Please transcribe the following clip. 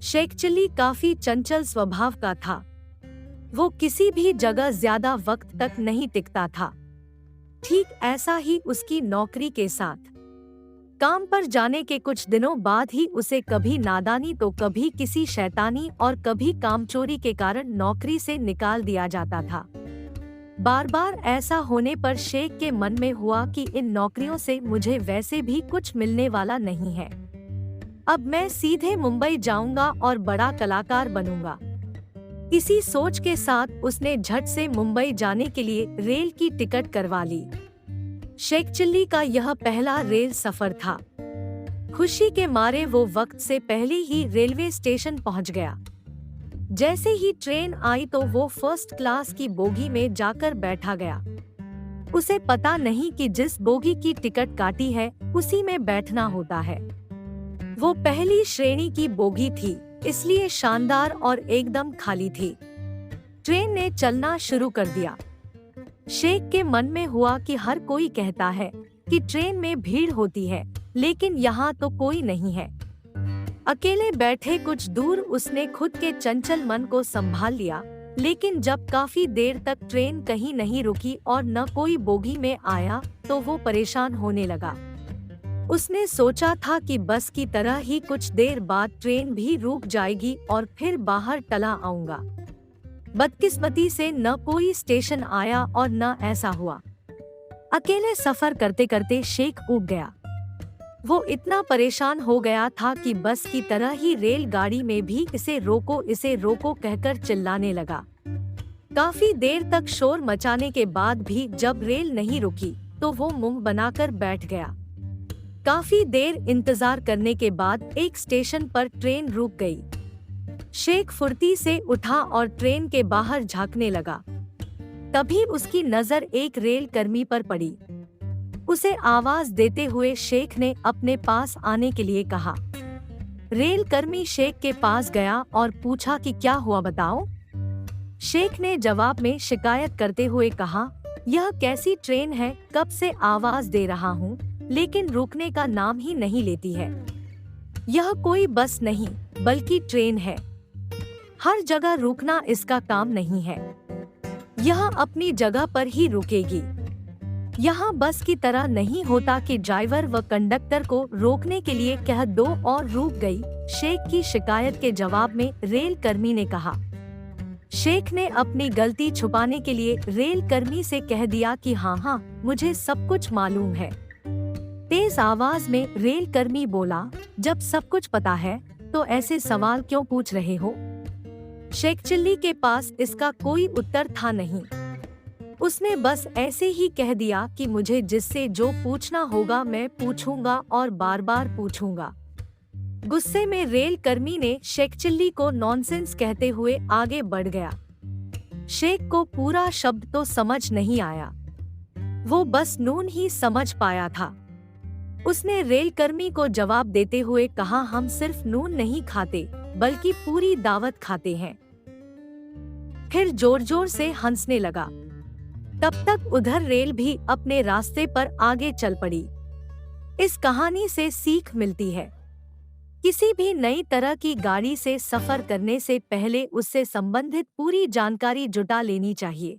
Sheikh chilli काफी चंचल स्वभाव का था। वो किसी भी जगह ज्यादा वक्त तक नहीं टिकता था। ठीक ऐसा ही उसकी नौकरी के साथ। काम पर जाने के कुछ दिनों बाद ही उसे कभी नादानी तो कभी किसी शैतानी और कभी कामचोरी के कारण नौकरी से निकाल दिया जाता था। बार बार ऐसा होने पर शेख के मन में हुआ कि इन नौकरियों से मुझे वैसे भी कुछ मिलने वाला नहीं है। अब मैं सीधे मुंबई जाऊंगा और बड़ा कलाकार बनूंगा। इसी सोच के साथ उसने झट से मुंबई जाने के लिए रेल की टिकट करवा ली। शेख चिल्ली का यह पहला रेल सफर था। खुशी के मारे वो वक्त से पहले ही रेलवे स्टेशन पहुंच गया। जैसे ही ट्रेन आई तो वो फर्स्ट क्लास की बोगी में जाकर बैठा गया। उसे पता नहीं कि जिस बोगी की टिकट काटी है उसी में बैठना होता है। वो पहली श्रेणी की बोगी थी, इसलिए शानदार और एकदम खाली थी। ट्रेन ने चलना शुरू कर दिया। शेख के मन में हुआ कि हर कोई कहता है कि ट्रेन में भीड़ होती है, लेकिन यहाँ तो कोई नहीं है। अकेले बैठे कुछ दूर उसने खुद के चंचल मन को संभाल लिया, लेकिन जब काफी देर तक ट्रेन कहीं नहीं रुकी और न कोई बोगी में आया तो वो परेशान होने लगा। उसने सोचा था कि बस की तरह ही कुछ देर बाद ट्रेन भी रुक जाएगी और फिर बाहर टला आऊंगा। बदकिस्मती से न कोई स्टेशन आया और न ऐसा हुआ। अकेले सफर करते करते शेख ऊब गया। वो इतना परेशान हो गया था कि बस की तरह ही रेलगाड़ी में भी इसे रोको कहकर चिल्लाने लगा। काफी देर तक शोर मचाने के बाद भी जब रेल नहीं रुकी तो वो मुंह बनाकर बैठ गया। काफी देर इंतजार करने के बाद एक स्टेशन पर ट्रेन रुक गई। शेख फुर्ती से उठा और ट्रेन के बाहर झांकने लगा। तभी उसकी नजर एक रेल कर्मी पर पड़ी। उसे आवाज देते हुए शेख ने अपने पास आने के लिए कहा। रेल कर्मी शेख के पास गया और पूछा कि क्या हुआ बताओ। शेख ने जवाब में शिकायत करते हुए कहा, यह कैसी ट्रेन है, कब से आवाज दे रहा हूँ लेकिन रुकने का नाम ही नहीं लेती है। यह कोई बस नहीं बल्कि ट्रेन है। हर जगह रुकना इसका काम नहीं है। यह अपनी जगह पर ही रुकेगी। यहाँ बस की तरह नहीं होता कि ड्राइवर व कंडक्टर को रोकने के लिए कह दो और रुक गई। शेख की शिकायत के जवाब में रेल कर्मी ने कहा। शेख ने अपनी गलती छुपाने के लिए रेल कर्मी से कह दिया कि हाँ, मुझे सब कुछ मालूम है। तेज आवाज में रेल कर्मी बोला, जब सब कुछ पता है तो ऐसे सवाल क्यों पूछ रहे हो। शेख चिल्ली के पास इसका कोई उत्तर था नहीं। उसने बस ऐसे ही कह दिया कि मुझे जिससे जो पूछना होगा मैं पूछूंगा और बार बार पूछूंगा। गुस्से में रेल कर्मी ने शेख चिल्ली को नॉनसेंस कहते हुए आगे बढ़ गया। शेख को पूरा शब्द तो समझ नहीं आया, वो बस नून ही समझ पाया था। उसने रेल कर्मी को जवाब देते हुए कहा, हम सिर्फ नून नहीं खाते बल्कि पूरी दावत खाते हैं। फिर जोर जोर से हंसने लगा। तब तक उधर रेल भी अपने रास्ते पर आगे चल पड़ी। इस कहानी से सीख मिलती है, किसी भी नई तरह की गाड़ी से सफर करने से पहले उससे संबंधित पूरी जानकारी जुटा लेनी चाहिए।